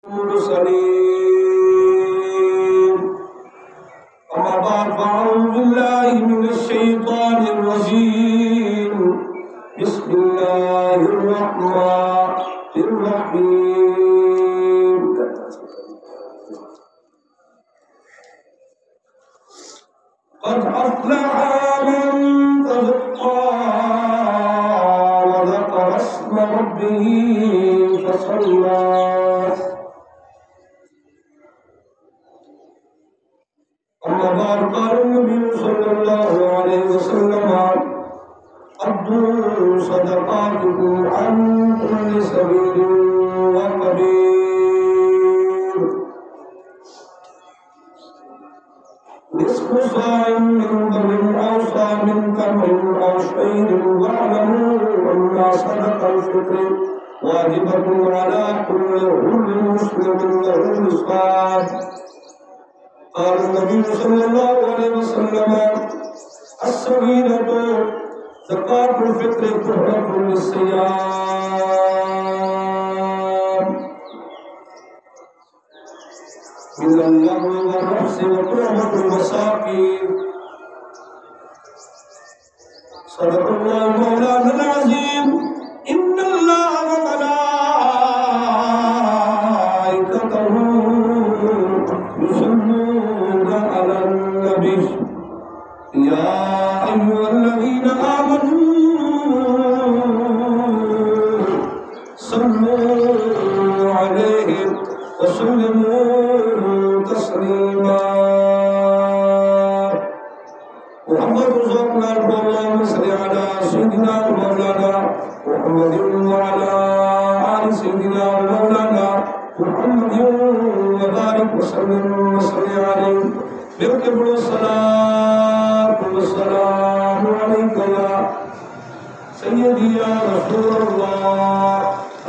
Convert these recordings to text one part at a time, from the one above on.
المرسلين أما بعد فأعوذ بالله من الشيطان الرجيم بسم الله الرحمن الرحيم قد أفلح من تزكى وذكر اسم ربه فصلى أما بعد قال النبي صلى الله عليه وسلم أدوا صدقاتكم عن كل سبيل وكبير نصف صاع من تمر أو صاع من تمر أو شعير واعلموا أن صدقة الفطر واجبة على كل مسلم له نصفان قال النبي صلى الله عليه وسلم السكينة زكاة الفطر تحرق للصيام من اللغو والرفث وترهة المساكين صدق الله مولانا العظيم إن الله وملائكته يصلون على النبي يا أيها الذين آمنوا صلوا عليه وسلموا تسليما محمد رسولنا اللهم صل على سيدنا مولانا محمد وعلى آل سيدنا مولانا محمد وبارك وسلم عليه بركب الصلاة والسلام عليك يا سيدي يا رسول الله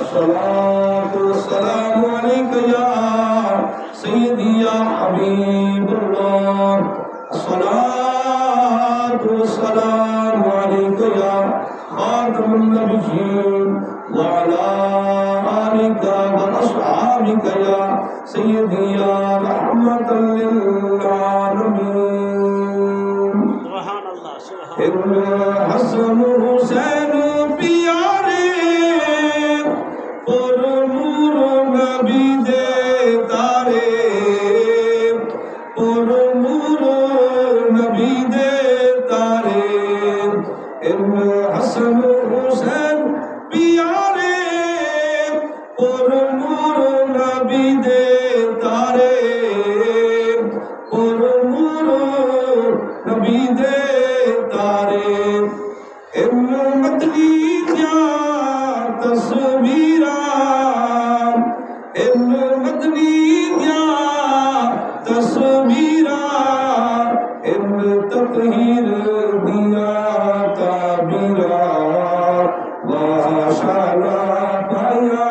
الصلاة والسلام عليك يا سيدي يا حبيب الله الصلاة والسلام عليك يا خاتم النبيين وعلى آلك وأصحابك يا سيدي يا رحمة للعالمين سبحان الله سبحان الله حسن حسين پیارے پر نور نبی دے تارے پر نور نبی دے تارے حسن حسین پیارے پر نور نبی دے تارے پر نور نبی دے تارے مدنی دیا تصویران مدنی دیا تصویران تطہیر دیا تعبیران وحشانا پایا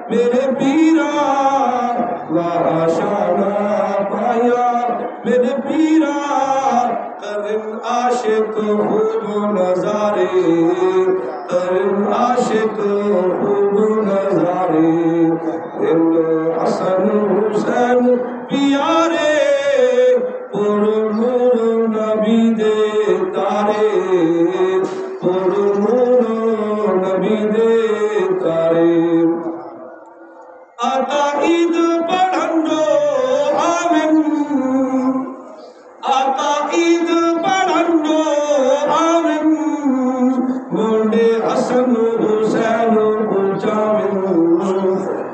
میرے پیرا وحشانا پایا میرے پیرا کرن عاشق خوب نظارے کرن عاشق خوب نظارے حسن حسین پیارے پر نور نبی دے تارے پر نور نبی دے تارے آتا عید پڑھنڈو آمن آتا عید پڑھنڈو آمن مونڈے حسن حسین پوچھاوین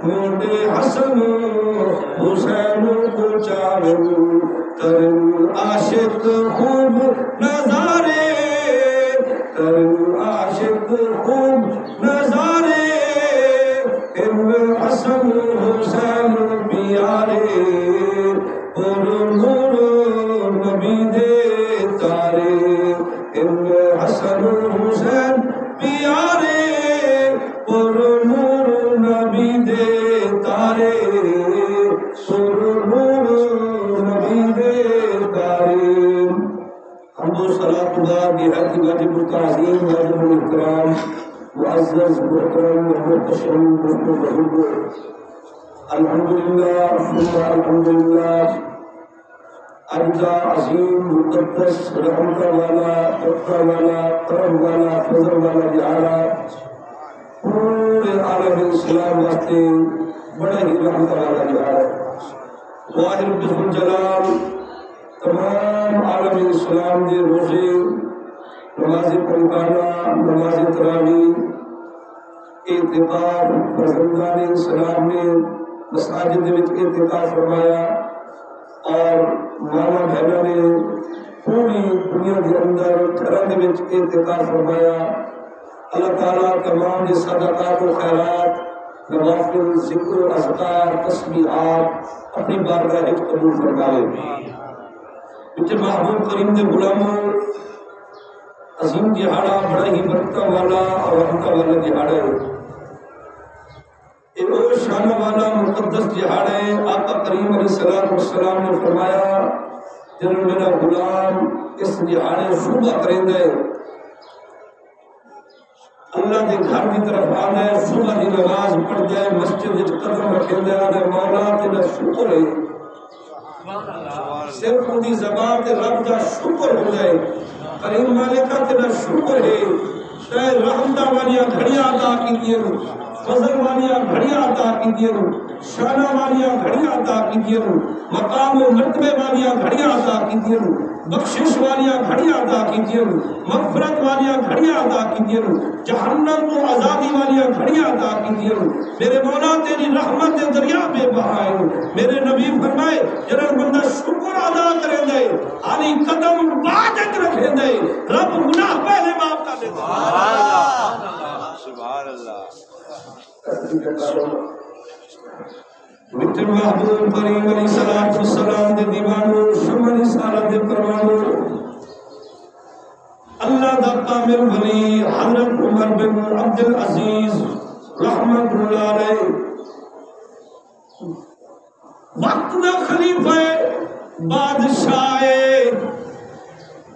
مونڈے حسن حسین پوچھاوین کرن عاشق خوب نظارے کرن عاشق خوب نظارے حسن حسین پیارے پر نور نبی دے تارے حسن حسین پیارے پر نور نبی دے تارے پر نور نبی دے تارے حمد و صلاة اللہ بحق واجب التعظیم واجب الاحترام معزز محترم محتشم محترم الحمدللہ ثم الحمدللہ اجزا عظیم مقدس رحمت والا تقوی والا کرم والا فضل والا دہاڑا پورے عالم اسلام واسطے بڑا ہی رحمت والا دہاڑا واحد بسم جلال تمام عالم اسلام کے روزے نماز پنکانا نماز تراویح اعتکاف بزرگان اسلام نے مساجد میں اعتکاف فرمایا اور ماما بہنوں نے پوری دنیا کے اندر گھروں میں اعتکاف فرمایا. اللہ تعالیٰ تمام صدقات و خیرات نوافل ذکر و اذکار تسبیحات اپنی بارگاہ قبول فرمائے. مجھے محبوب کریم کے غلاموں عظیم دہاڑا بڑا ہی برکت والا اور رحمت والا دہاڑا ہے. ایک اور شان والا مقدس دہاڑا ہے. آقا کریم علیہ السلام نے فرمایا جب میرا غلام اس دہاڑے صبح کریں گے اللہ کے گھر کی طرف آ جائے صبح کی نماز پڑھ جائے مسجد قدم رکھیں گے آدھے مولا تیرا شکر ہے صرف ان کی زبان کے رب کا شکر ہو جائے کریم مالکہ تیرا شکر ہے تے رحمتہ والیاں گھڑیاں عطا کی دیئے فضل والیاں گھڑیاں عطا کی دیئے شانہ والیاں گھڑیاں عطا کی دیئے مقام و مرتبے والیاں گھڑیاں عطا کی دیئے بخشش والیاں گھڑیاں عطا کی دیئے مغفرت والیاں گھڑیاں عطا کی دیئے جہنم تو آزادی والیاں گھڑیاں عطا کی دیئے. میرے مولا تیری رحمت دریا بے بہائے. میرے نبی فرمائے جنہاں بندہ شکر ادا کرے دے علی قدم بعد رکھے دے رب گناہ پہلے معاف کر دے. سبحان اللہ. میٹھے محبوب کریم علیہ السلام دے دیوانو شمع رسالت دے پروانو اللہ دا کامل ولی حضرت عمر بن عبدالعزیز رحمت اللہ علیہ وقت دا خلیفہ بادشاہ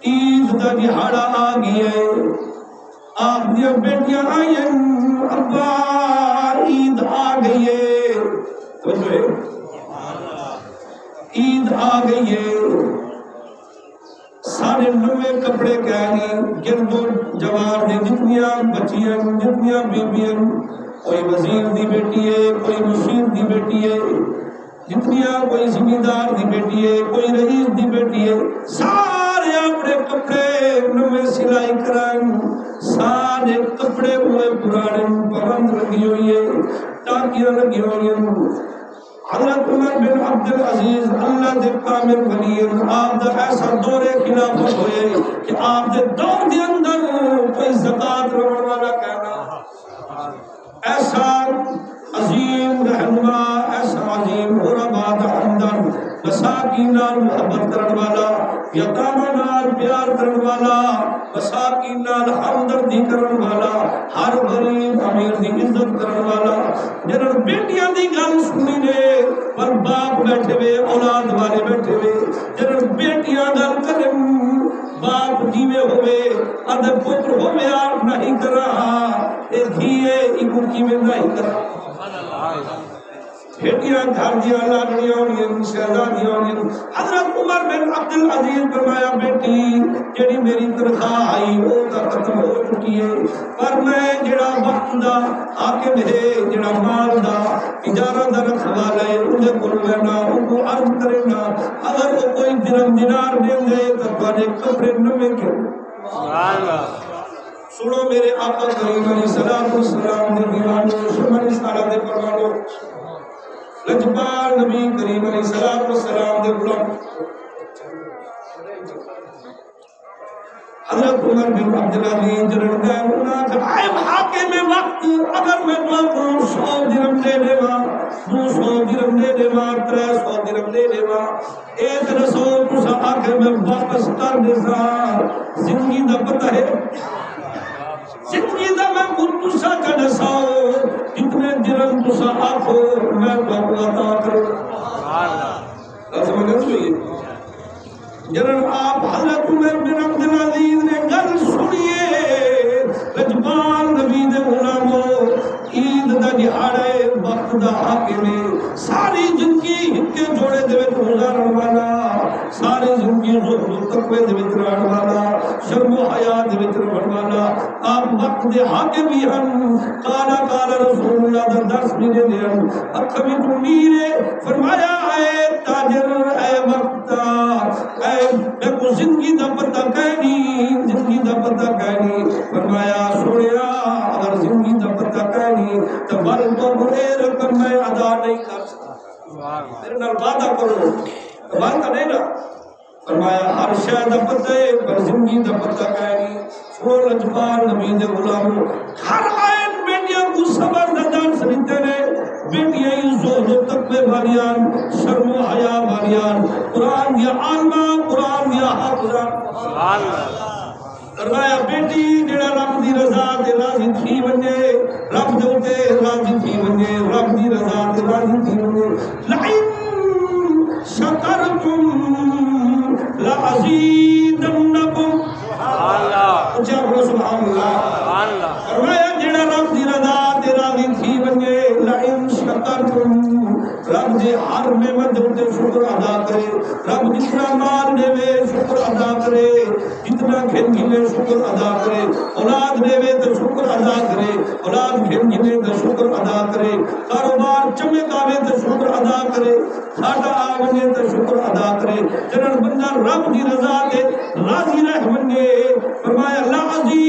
عید دا دہاڑا آ گیا. آپ دیا بیٹیاں آئیں ابا عید آ گئی ہے تو جو ہے عید آ گئی ہے. سارے نوے کپڑے کہیں گردو جوار دے جتنیاں بچیاں جتنیاں بیبیاں کوئی وزیر دی بیٹی ہے کوئی مشیر دی بیٹی ہے جتنیاں کوئی زمیندار دی بیٹی ہے کوئی رئیس دی بیٹی ہے سارے اپنے کپڑے نوے سلائی کرائیں. سارے کپڑے ہوئے پرانے پابند لگی ہوئی ہے ٹاکیاں لگی ہوئی ہیں. حضرت عمر بن عبدالعزیز اللہ دے کامل ولی آپ دا ایسا دور خلافت ہوئے کہ آپ دے دور دے اندر کوئی زکاة روڑ والا کہنا ایسا عظیم رہنما ایسا عظیم غربا دا اندر مساکین نال محبت کرن والا یتامہ نال پیار کرن والا مساکین نال ہمدردی کرن والا ہر غریب امیر دی عزت کرن والا جنہاں بیٹیاں دی گل سنی نے پر باپ بیٹھے ہوئے اولاد والے بیٹھے ہوئے جنہاں بیٹیاں گل کرن باپ جیوے ہوئے ادھے پتر ہوئے آپ نہیں کر رہا اے دھیے ایکو کیوے نہیں کر رہا بیٹیاں گھر دیا لاڑیاں ہونی شہزادیاں ہونی. حضرت عمر بن عبدالعزیز فرمایا بیٹی جڑی میری تنخواہ آئی وہ تو ختم ہو چکی ہے پر میں جڑا وقت دا حاکم ہے جڑا مال دا اجارہ دا رکھوالا ہے انہیں کول لینا ان کو عرض کرنا اگر وہ کوئی درہم دینار دیں گے تو تمہارے کپڑے نوے کیوں. سنو میرے آقا کریم علیہ السلام نے دیوانو شمع رسالت دے پروانو لجبار نبی کریم علیہ السلام دے غلام حضرت عمر بن عبدالعزیز جنہوں نے انہاں اے حاکم وقت اگر میں تو 100 درہم دے دیوا 200 درہم دے دیوا 300 درہم دے دیوا ایک رسول تسا آکے میں واپس کر دے سا زندگی دا پتہ ہے زندگی دا میں خود تسا کر ساؤ جتنے درہم تسا آکو میں تو عطا کروں. لازم ہے سوئی جنہوں آپ حضرت عمر بن عبدالعزیز نے گل سنیے رجبان نبی دے غلاموں عید دا دہاڑے وقت وقت دا حاکم ہے، ساری زندگی ہکے جوڑے دے وچ گزارن والا، ساری زندگی زہد و تقوی دے وچ رہن والا، شرم و حیا دے وچ رہن والا، آپ وقت دے حاکم بھی ہن۔ قال رسول اللہ دا درس بھی دے دین، اکھ وچ نیرے فرمایا اے تاجر اے وقت اے میں کو زندگی دا پتہ کہنی، زندگی دا پتہ کہنی، فرمایا سنیا اگر زندگی دا پتہ کہنی تو بل تو بڑے رقم میں ادا نہیں کر سکتا، میرے نال وعدہ کرو، وعدہ نہیں نا، فرمایا ہر شے دا پتہ ہے پر زندگی دا پتہ کہنی۔ سنو لجپال نبی دے غلاموں، ہر آیت بیٹیاں کو صبر دا درس دیتے نے، بیٹیاں زہد و تقوی والیاں، شرم و حیا والیاں، قرآن دیا عالمہ، قرآن دیا حافظاں، سبحان اللہ۔ فرمایا بیٹی جڑا رب دی رضا تے راضی تھی ونجے، رب دے تے راضی تھی ونجے، رب دی رضا تے راضی تھی ونجے، لئن شکرتم لازیدنکم، سبحان اللہ، اچھا بولو سبحان اللہ، سبحان اللہ۔ فرمایا جڑا رب دی رضا تے راضی تھی ونجے، لئن شکرتم، رب دے ہر نعمت تے شکر ادا کرے، رب جتنا مال دے شکر ادا کرے، جتنا کھن گھنے شکر ادا کرے، اولاد دے تو شکر ادا کرے، اولاد کھن گھنے تو شکر ادا کرے، کاروبار چمک آوے تو شکر ادا کرے، ساڈا آوے تو شکر ادا کرے، جنن بندہ رب دی رضا دے راضی رہ منگے، فرمایا لاضی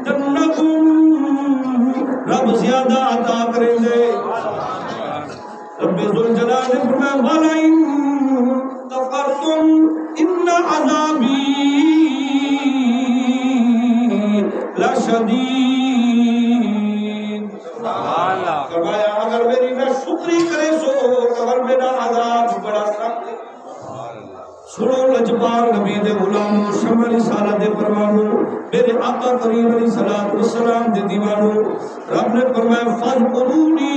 تنکم، رب زیادہ عطا کریں گے۔ رب ذوالجلال نے فرمایا وَلَئِن كَفَرْتُمْ إِنَّ عَذَابِي لَشَدِيدٌ، فرمایا اگر میری نہ شکری کرے سو اگر میرا عذاب بڑا سخت ہے۔ سنو لجپال نبی دے غلاموں، شمع رسالت دے پروانوں، میرے آقا کریم علیہ الصلوۃ والسلام دے دیوانوں، رب نے فرمایا فاذکرونی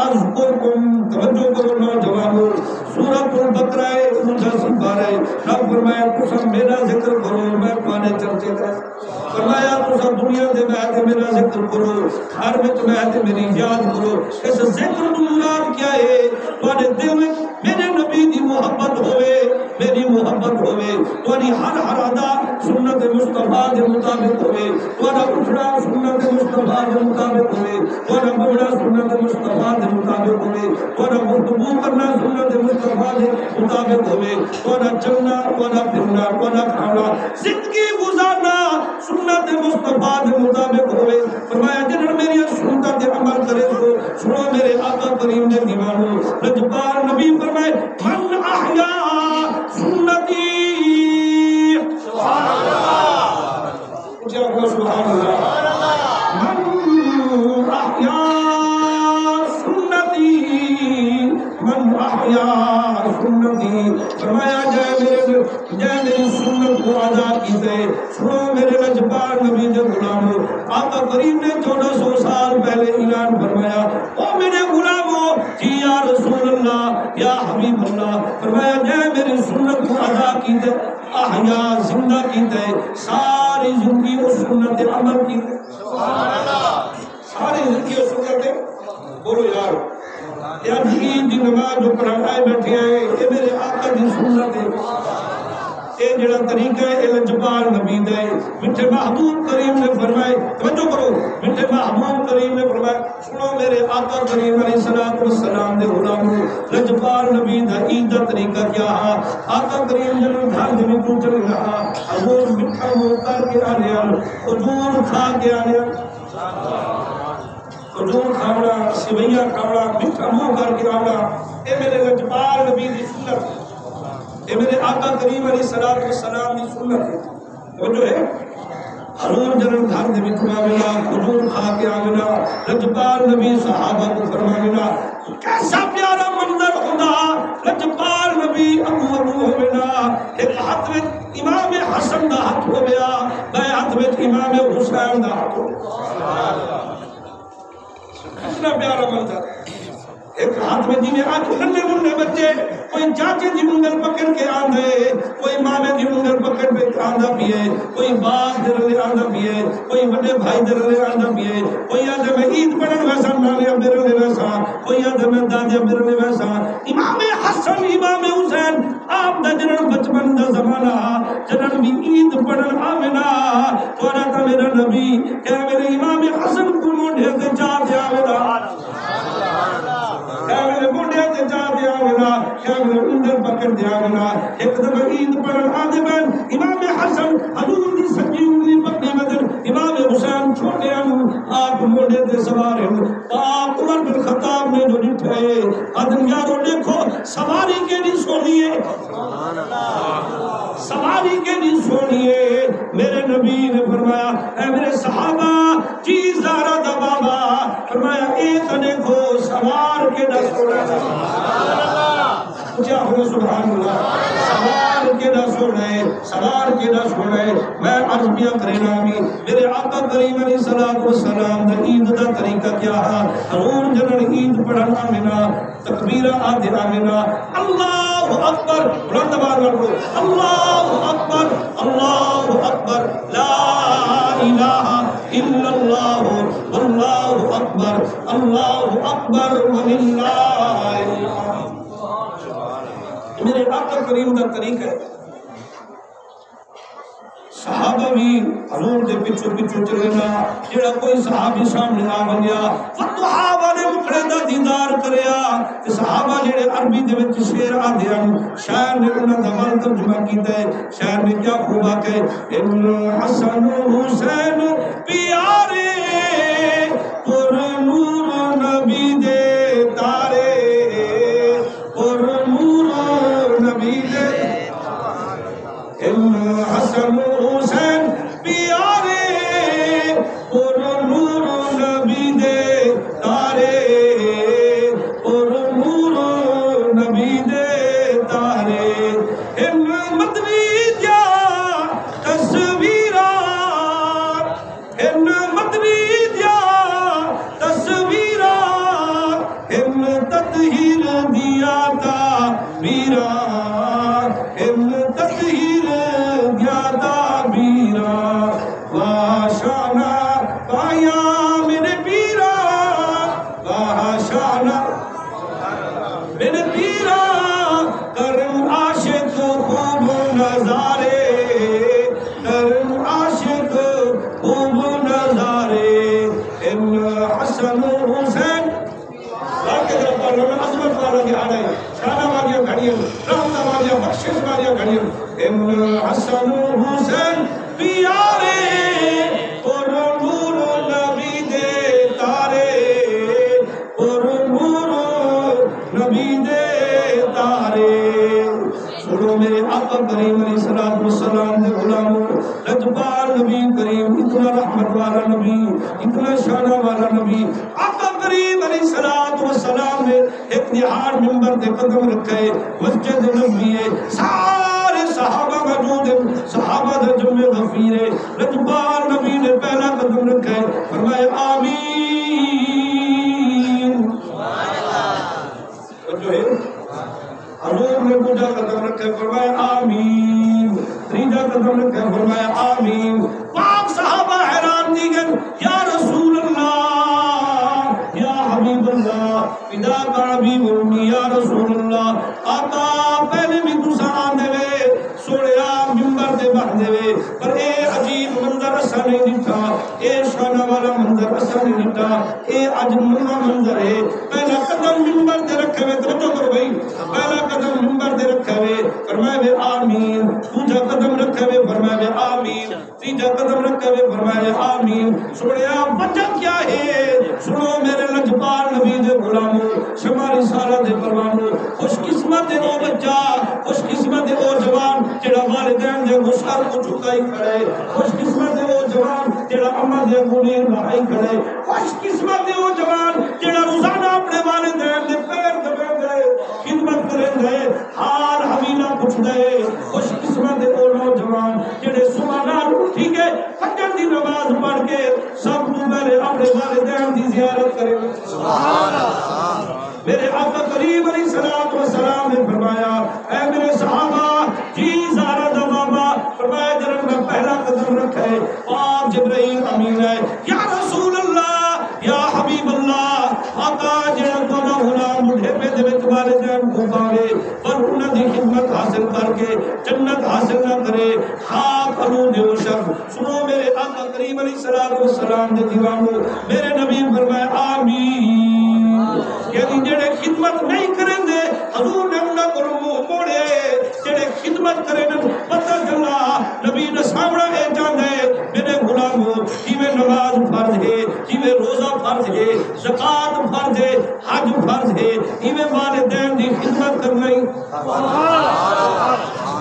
اذکرکم، توجہ کرو نوجوانوں، سورۃ البقرہ 49 پارہ، رب فرمایا تساں میرا ذکر کرو میں تواڈے چرچے کروں، فرمایا تساں دنیا دے میں میرا ذکر کرو، گھر وچ میں میری یاد کرو، اس ذکر تو مراد کیا ہے؟ تواڈے دل میں میرے نبی دی محبت ہوئے، میری محبت ہوئے، تواڈی ہر ادا سنت مصطفیٰ دے مطابق ہوئے، تواڈا اٹھنا سنت مصطفیٰ دے مطابق ہوئے، تواڈا بولنا سنت مصطفیٰ دے مطابق ہوئے، تواڈا گفتگو کرنا سنت مصطفیٰ دے مطابق ہوئے، تواڈا چلنا، تواڈا پھرنا، تواڈا کھانا، زندگی گزارنا سنت مصطفیٰ دے مطابق ہوئے۔ فرمایا جنہاں میری سنت تے عمل کرے سو، سنو میرے آقا کریم دے دیوانوں، لجپال نبی فرمائے من احیا سنتی، سبحان اللہ، سبحان اللہ، من احیا سنتی، من احیا سنتی، فرمایا جے میری سنت کو ادا کیتے۔ سنو میرے لجپال نبی دے غلاموں، آقا کریم نے 1400 سال پہلے اعلان فرمایا او میرے غلاموں، جی یا رسول اللہ یا حبیب اللہ، فرمایا جے میری سنت کو ادا کیتے، احیا زندہ کیتے، ساری زندگی اس سنت عمل کیتے، سبحان اللہ، ساری زندگی اس سنت، بولو یار یا دین دی نماز جو پڑھائے بیٹھے ہیں یہ میرے آقا دی سنت ہے، اے جڑا طریقہ ہے لجپال نبی دے، میٹھے محبوب کریم نے فرمائے، توجہ کرو، میٹھے محبوب کریم نے فرمائے، سنو میرے آقا کریم علیہ الصلوۃ والسلام دے غلاموں، لجپال نبی دا عید دا طریقہ کیا ہے؟ آقا کریم جنہوں گھر دے وچوں چل رہا، حضور میٹھا منہ کر کے آنے حضور کھا کے آنے، حضور کھانا، سویاں کھانا، میٹھا منہ کر کے آنا، اے میرے لجپال نبی دی سنت، یہ میرے آقا کریم علیہ الصلوۃ والسلام کی سنت ہے۔ وہ جو ہے حضور جنہوں گھر دے وچ آوینا، حضور کھا کے آوینا، لجپال نبی صحابہ کو فرماوینا، کیسا پیارا منظر ہونا، لجپال نبی ابو ہونا، ایک ہاتھ میں امام حسن دا ہاتھ ہو گیا، دائیں ہاتھ میں امام حسین دا ہاتھ ہو گیا، کتنا پیارا منظر، ایک ہاتھ میں جی آج ننے مننے بچے کوئی چاچے دی انگل پکڑ کے آندے کوئی مامے دی انگل پکڑ پہ آندہ پیے کوئی باپ در لے آندہ پیے کوئی بڑے بھائی در لے آندہ پیے کوئی آدھے میں عید پڑھن ویسا نانے بر لے ویسا کوئی آدھے میں دادے بر لے ویسا امام حسن امام حسین آپ دا جنن بچپن دا زمانہ جنن بھی عید پڑھن آمنا تو آنا میرا نبی کہ میرے امام حسن کو موڑے تے چاہ دیا میرا کیا میرے موڑے تے چاہ دیا میرا کیا میرے اندر پکڑ دیا میرا ایک دفعہ عید پڑھن آدھے بین امام حسن حضور دی سجی انگلی پکڑی مدن امام حسین چھوٹے انو آپ موڑے تے سوار ہیں آپ عمر بن خطاب نے جو ڈٹھے آدم یارو دیکھو سواری کے نہیں سونی ہے سواری کے نہیں سونی ہے میرے نبی نے فرمایا اے میرے صحابہ چیز دارا دا بابا فرمایا ایک دیکھو سوار کے نہ سونا کیا ہو سبحان اللہ سوار کے نہ سونے سوار کے نہ سونے میں عربیہ کرینا بھی میرے آقا کریم علیہ السلام دا عید دا طریقہ کیا ہے حضور جنن عید پڑھنا منا تکبیرہ آدھنا منا اللہ اکبر بلند آواز میں اللہ اکبر لا الہ الا اللہ واللہ اکبر وللہ میرے آقا کریم دا طریقہ ہے صحابہ بھی حضور دے پچھو پچھو چلنا جڑا کوئی صحابی سامنے آ بنیا فتوحا والے مکڑے دا دیدار کریا کہ صحابہ جڑے عربی دے وچ شعر آدھے ہیں شاعر نے انہاں دا ول ترجمہ کیتا ہے شاعر نے کیا خوبا کہ ان حسن حسین پیارے پر نور نبی دے تارے پر نور نبی دے ان حسن حسین پیارے پر نور نبی دے تارے پر نور نبی دے تارے ان مدنی جا تصویرات ان مدنی جا تصویرات ان تطہیر دیا تا میرا ان تطہیر دیا تا میرا واشانہ پایا میرے پیرا واشانہ میرے پیرا کرم عاشق خوب نظارے کرم عاشق خوب نظارے ان حسن حسین لاکے در پر میں عظمت والا کی آنے شانہ والیاں گھڑیاں رحمتہ والیاں بخشش والیاں گھڑیاں ان حسن حسین پیارے اور نور نبی دے تارے اور نور نبی دے تارے سنو میرے آقا کریم علیہ السلام دے غلاموں لجبار نبی کریم اتنا رحمت والا نبی اتنا شانہ والا نبی آقا کریم علیہ السلام نے ایک نہار منبر دے قدم رکھے مسجد نبوی ہے سارے صحابہ موجود ہیں صحابہ دے جمع غفیر ہے لجبار نبی نے پہلا قدم رکھے فرمائے آمین جو ہے حضور نے دوسرا قدم رکھے فرمایا آمین تیسرا قدم رکھے فرمایا آمین پاک صحابہ حیران دیگر یا رسول اللہ یا حبیب اللہ فدا کا حبیب امی یا رسول اللہ آقا پہلے بھی دوسرا آنے وے سوڑیا منبر دے بہنے وے پر اے عجیب منظر اسا نہیں نٹھا اے شانہ والا منظر اسا نہیں نٹھا اے عجمہ منظر ہے پہلا قدم منبر دے رکھے وے توجہ کرو بھئی پہلا قدم منبر دے رکھے وے فرمائے وے آمین دوسرا قدم رکھے وے فرمائے وے آمین تیسرا قدم رکھے وے فرمائے وے آمین سوڑیا وجہ کیا ہے سنو میرے لجپال نبی دے غلاموں شمالی سالہ دے پروانوں خوش قسمت دے او بچہ خوش قسمت دے او جوان جڑا والدین دے غسار کو جھکائی کھڑے خوش قسمت دے او جوان جڑا اماں دے گولی نہائی کھڑے خوش قسمت دے او جوان جڑا روزانہ اپنے والدین دے پیر دبے گئے خدمت کریں گے حال حویلہ پوچھ گئے خوش قسمت دے او نوجوان جڑے صبح نال اٹھی گئے فجر دی نماز پڑھ کے سب تو پہلے اپنے والدین دی زیارت کریں سبحان اللہ میرے کریم علیہ السلام نے فرمایا اے میرے صحابہ جی زہرا دا بابا فرمایا جنہوں نے پہلا قدم رکھا ہے پاک جبرائیل امین ہے یا رسول اللہ یا حبیب اللہ آقا جنہوں کو غلام بڑھے پہ دے وچ والدین کو پاوے پر انہاں دی خدمت حاصل کر کے جنت حاصل نہ کرے خاک الو دیو شخص سنو میرے آقا کریم علیہ السلام دے دیوانو میرے نبی فرمایا آمین یعنی جڑے خدمت نہیں کریں دے حضور نے انہاں کو منہ موڑے جڑے خدمت کریں پتہ چلا نبی نے سامنا اے جاندے میرے غلامو جویں نماز فرض ہے جویں روزہ فرض ہے زکات فرض ہے حج فرض ہے ایویں والدین دی خدمت کرنا ہی سبحان اللہ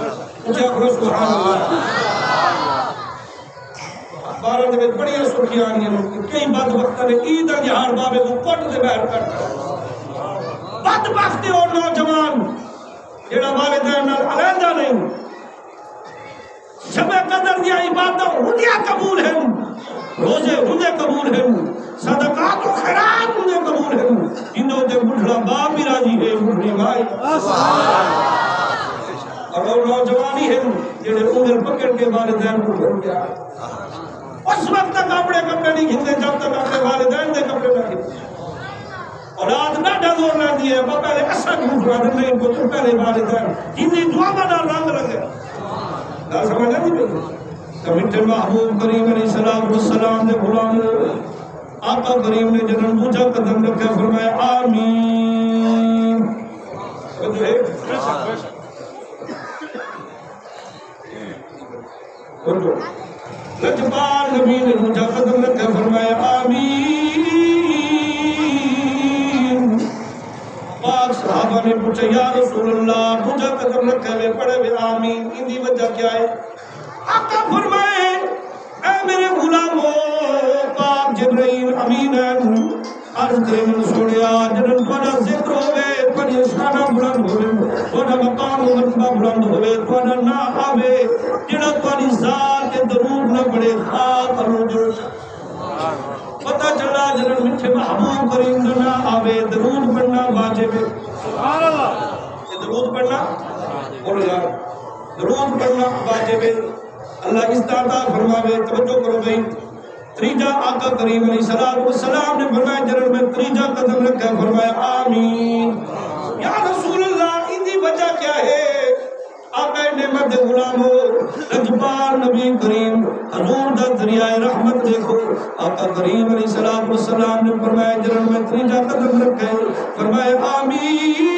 بارہ دے بڑی سرخیاں آنی کئی بد وقت نے عید جہار بابے کو کٹ دے باہر کرتا بد وقت اور نوجوان جڑا والدین نال علیحدہ نہیں شب قدر دیا عبادت ہندیاں قبول ہیں روزے ہندے قبول ہیں صدقات و خیرات ہندے قبول ہیں انہوں دے بڑھڑا باپ بھی راضی ہے بڑھڑی مائی اور وہ نوجوانی ہیں جڑے عمر پکڑ کے والدین کو گھر کے آئے اس وقت تک اپنے کپڑے نہیں کھلتے جب تک اپنے والدین دے کپڑے نہ کھلتے اولاد ڈاڈا دور نہ دیئے وہ پہلے ایسا جھوٹ رہا دن نہیں کو تو پہلے والدین جن دی دعا بنا رنگ رکھے گا سمجھا نہیں پہلے تو مٹھے محبوب کریم علیہ السلام دے غلام آقا کریم نے جنہوں دوجہ قدم رکھا فرمایا آمین لجبار نبی نے دوجہ قدم رکھا فرمایا آمین پاک صحابہ نے پوچھا یا رسول اللہ دوجہ قدم رکھا میں پڑھے ہوئے آمین ان دی وجہ کیا ہے آقا فرمائے اے میرے غلامو پاک جبرائیل امین عرض کریم سوڑیا جنہوں توڑا ذکر ہوئے پڑی شانہ بلند ہوئے توڑا مقام و مرتبہ بلند ہوئے توڑا نہ آوے جنہوں توڑی ذات کے درود نہ پڑے خاک الوجو پتہ چلا جنہوں مٹھے محبوب کریم نہ آوے درود پڑھنا واجب ہے یہ درود پڑھنا بولو یار درود پڑھنا واجب ہے اللہ استعداد فرماوے توجہ کرو بھئی تریجہ آقا کریم علیہ السلام نے فرمایا جنہوں میں تریجہ قدم رکھا فرمایا آمین یا رسول اللہ ان دی وجہ کیا ہے آقا نعمت غلام ہو لجبار نبی کریم حضور دا دریائے رحمت دیکھو آقا کریم علیہ السلام نے فرمایا جنہوں میں تریجہ قدم رکھا فرمایا آمین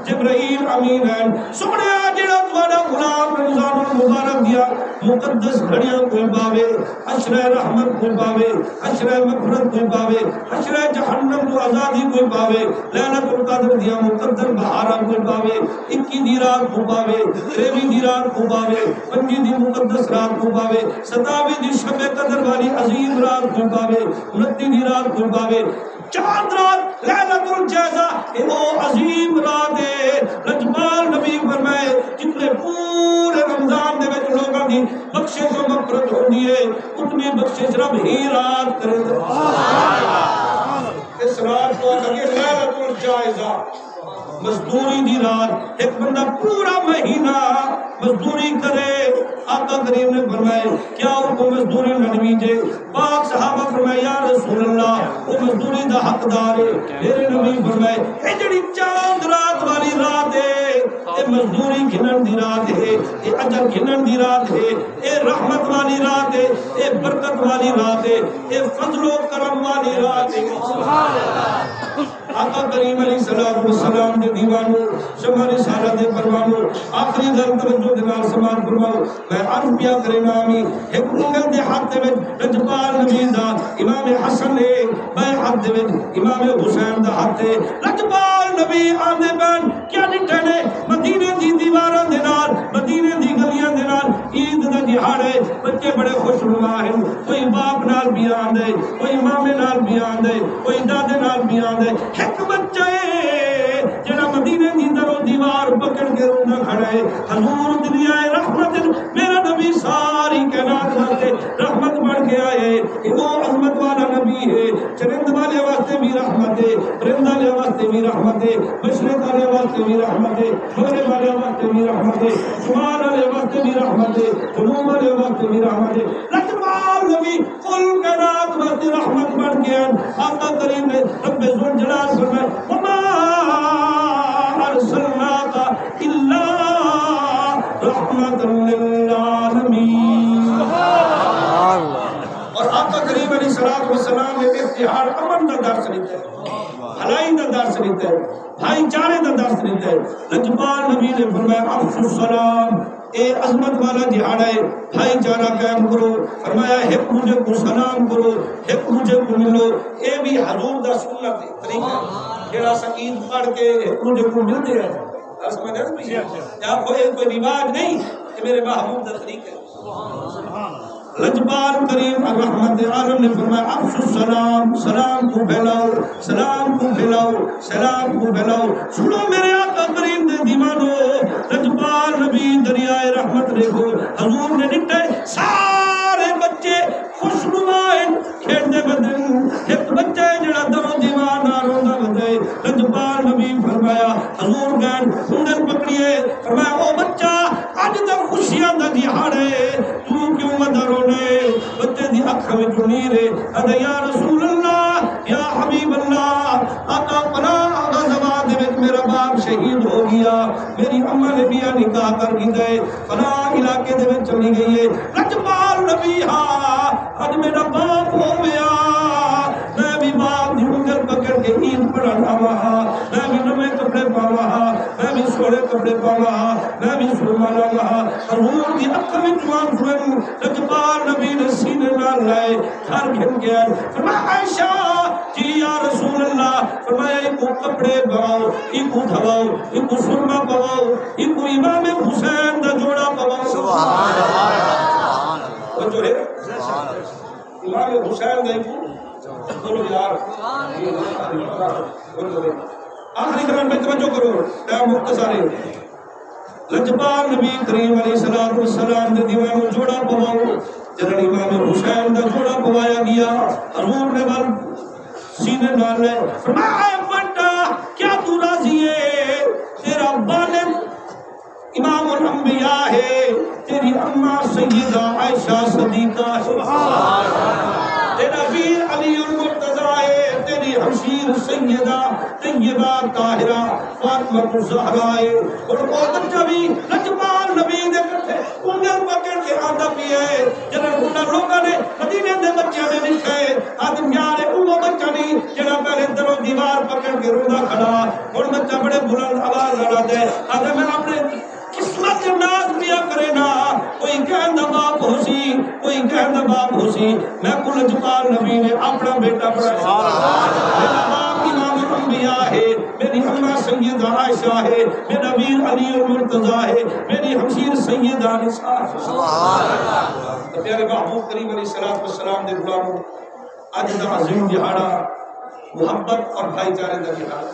جبرائیل امین ہے سوڑے آجڑا تمہارا غلام رمضان المبارک دیا مقدس گھڑیاں کوئی باوے حشر رحمت کوئی باوے حشر مغفرت کوئی باوے حشر جہنم تو آزادی کوئی باوے لیلۃ القدر دیا مقدر بہارا کوئی باوے 21 دی رات کو باوے 23 دی رات کو باوے 25 دی مقدس رات کو باوے 27 دی شب قدر والی عظیم رات کو باوے 29 دی رات کو باوے چاند رات لیلۃ الجائزہ وہ عظیم رات ہے لجبال نبی فرمائے جتنے پورے رمضان دے وچ لوگاں دی بخشش و مغفرت ہوندی ہے اتنی بخشش رب ہی رات کرے اس رات کو کہ لیلۃ الجائزہ مزدوری دی رات ایک بندہ پورا مہینہ مزدوری کرے آقا کریم نے فرمائے کیا ان کو مزدوری نہ دیجئے پاک صحابہ فرمائے یا رسول اللہ وہ مزدوری دا حقدار ہے میرے نبی فرمائے اے جڑی چاند رات والی رات ہے اے مزدوری گھنن دی رات ہے اے اجر گھنن دی رات ہے اے رحمت والی رات ہے اے برکت والی رات ہے اے فضل و کرم والی رات ہے سبحان اللہ آقا کریم علیہ السلام دے دیوانو شمال سالہ دے پروانو آخری در توجہ دنال سمان فرماؤ میں عرض پیا کرے نامی ایک انگل دے ہاتھ دے وچ لجپال نبی دا امام حسن نے بے ہاتھ دے وچ امام حسین دا ہاتھ دے لجپال نبی آدھے بین کیا نٹھے نے مدینے دی دیواران دے نال مدینے دی گلیاں دے نال عید دا دہاڑے بچے بڑے خوش نما ہیں کوئی باپ نال بھی آندے کوئی مامے نال بھی آندے کوئی دادے نال بھی آندے ایک بچے جڑا مدینے دی در و دیوار پکڑ کے رونا کھڑا ہے حضور دنیائے رحمت میرا نبی ساری کائنات واسطے رحمت بڑھ کے آئے کہ وہ عظمت والا نبی ہے چرند والے واسطے بھی رحمت ہے پرندہ والے واسطے بھی رحمت ہے، مشرق والے واسطے بھی رحمت ہے، مغرب والے واسطے بھی رحمت ہے، شمال والے واسطے بھی رحمت ہے، جنوب والے واسطے بھی رحمت ہے۔ لجپال نبی کل کائنات واسطے رحمت بن گیا۔ آقا کریم نے رب ذوالجلال فرمایا وما ارسلناک الا رحمت للعالمین۔ اور آقا کریم علیہ السلام نے اتحاد امن کا درس دیتا ہے، بھلائی کا درس دیتا ہے، بھائی چارے کا درس دیتا ہے۔ لجپال نبی نے فرمایا افشوا السلام، اے عظمت والا جہاد ہے، بھائی چارہ قائم کرو۔ فرمایا ایک مجھے کو سلام کرو، ایک مجھے کو ملو۔ اے بھی حضور دا سنت ہے، طریقہ جڑا سعید پڑھ کے ایک مجھے کو ملتے ہیں۔ سمجھ رہے ہیں کوئی رواج نہیں، کہ میرے محبوب دا طریقہ ہے۔ لجپال کریم الرحمت عالم نے فرمایا افشوا السلام، سلام کو پھیلاؤ، سلام کو پھیلاؤ، سلام کو پھیلاؤ۔ سنو میرے آقا کریم دے دیوانو، لجپال نبی دریائے رحمت دیکھو، حضور نے ڈٹے سارے بچے خوشنما کھیلتے بدن، ایک بچہ جڑا درو دیوان روندا بدے۔ لجپال نبی فرمایا حضور گئے انگل پکڑیے، فرمایا او بچہ اج تک خوشیاں دا دیہاڑ ہے، تو کیوں مدد رونے؟ بچے دی اکھ وچ نیر ہے، اے یا رسول اللہ، یا حبیب اللہ، آقا پناہ غزوات وچ میرا باپ شہید ہو گیا، میری اماں نے بھی نکاح کر کے گئے، فلاں علاقے دے وچ چلی گئی ہے۔ لجپال نبی ہاں اج میرا باپ ہو گیا، میں بھی باپ دی انگل پکڑ کے عید پڑھانا ہوا، میں بھی نوے کپڑے پاوا، میں بھی سونے کپڑے پاوا، میں بھی سرما لگا۔ حضور دی اکھ وچ آنسو، لجپال نبی نے سینے نال لائے گھر گھن گیا۔ فرمایا عائشہ جی یا رسول اللہ، فرمایا ان کو کپڑے پواؤ، ان کو دھواؤ، ان کو سرما پواؤ، ان کو امام حسین دا جوڑا پواؤ۔ سبحان اللہ، جو ہے امام حسین دا بولو یار، آخری کلام میں توجہ کرو، ٹائم مختصر ہے۔ لجپال نبی کریم علیہ السلام نے دیوانوں جوڑا پواؤ، جنرل امام حسین دا جوڑا پوایا گیا۔ حضور نے بل سینے نال لے فرمایا بیٹا کیا تو راضی ہے؟ تیرا والد امام الانبیاء ہے، تیری اماں سیدہ عائشہ صدیقہ ہے، تیرا ویر علی المرتضیٰ ہے، تیری ہمشیر سیدہ طیبہ طاہرہ فاطمہ الزہرا ہے۔ اور وہ بچہ بھی لجپال نبی دے کٹھے انگل پکڑ کے آدھا بھی ہے، جنہاں انہاں لوگاں نے مدینے دے بچے نے لکھے آدم یار وہ بچہ نہیں جنہاں پہلے درو دیوار پکڑ کے روندا کھڑا، اور بچہ بڑے بلند آواز لڑا دے آدھا میں اپنے قسمت ناز کیا کرے نا، کوئی کہندہ باپ ہو سی، کوئی کہندہ باپ ہو سی، میں کو لجپال نبی نے اپنا بیٹا پڑھا، میرا باپ امام الانبیاء ہے، میری اماں سیدہ عائشہ ہے، میرا ویر علی المرتضیٰ ہے، میری ہمشیر سیدہ نساء ہے۔ سبحان اللہ۔ پیارے محبوب کریم علیہ السلام دے غلاموں، اج دا عظیم دہاڑا محبت اور بھائی چارے دا دہاڑا۔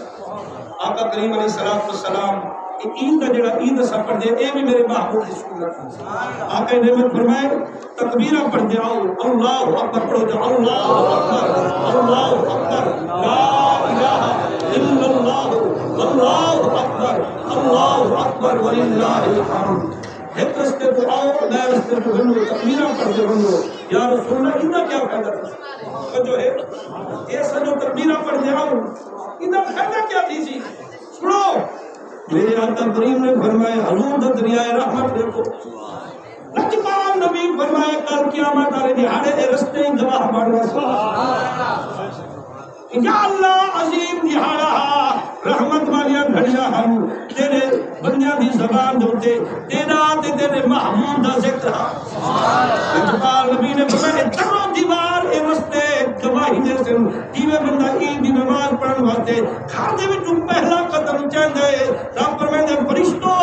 آقا کریم علیہ السلام عید کا جڑا عید اساں پڑھدے اے بھی میرے محبوب دی سنت ہے۔ آقا نے فرمایا تکبیراں پڑھتے آؤ، اللہ اکبر پڑھو جو اللہ اکبر، اللہ اکبر، لا الہ الا اللہ، اللہ اکبر، اللہ اکبر وللہ الحمد۔ ایک رستے کو آؤ، نئے رستے کو بنو، تکبیراں پڑھتے بنو۔ یا رسول اللہ انہاں کیا فائدہ تھا؟ جو ہے ایسا جو تکبیراں پڑھتے آؤ، انہاں فائدہ کیا تھی سی؟ سنو میرے آقا کریم نے فرمایا حضور دا دریائے رحمت دیکھو، لجپال نبی فرمایا کل قیامت والے دہاڑے دے رستے گواہ بننا۔ یا اللہ عظیم دہاڑا رحمت والیاں گھڑیاں ہم تیرے بندیاں دی زبان دوتے تیرا تے تیرے محبوب دا ذکر لجپال نبی نے فرمایا درو دیوار اے رستے گواہی دے سن کیویں بندہ عید دی نماز پڑھن واسطے گھر دے وچوں پہلا قدم چاہندا ہے، رب فرماندے فرشتو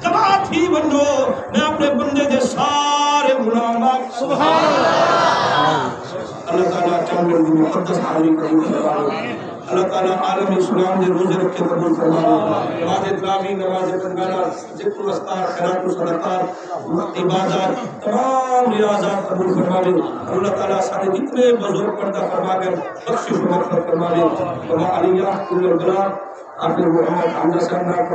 گواہ تھی بنو میں اپنے بندے دے سارے گناہ معاف۔ سبحان اللہ۔ اللہ تعالیٰ چاندن دی مقدس حاضری قبول فرمائے۔ اللہ تعالیٰ عالم اسلام دے روزے رکھے قبول فرمائے نماز تراویح نماز بندگانہ ذکر و اذکار خیرات و صدقات عبادات تمام ریاضات قبول فرمائے اللہ تعالیٰ سارے جتنے بزرگ پردہ فرما کر بخشش و مغفرت فرمائے وما علیہ کل البلاغ آخر محمد حمزہ صاحب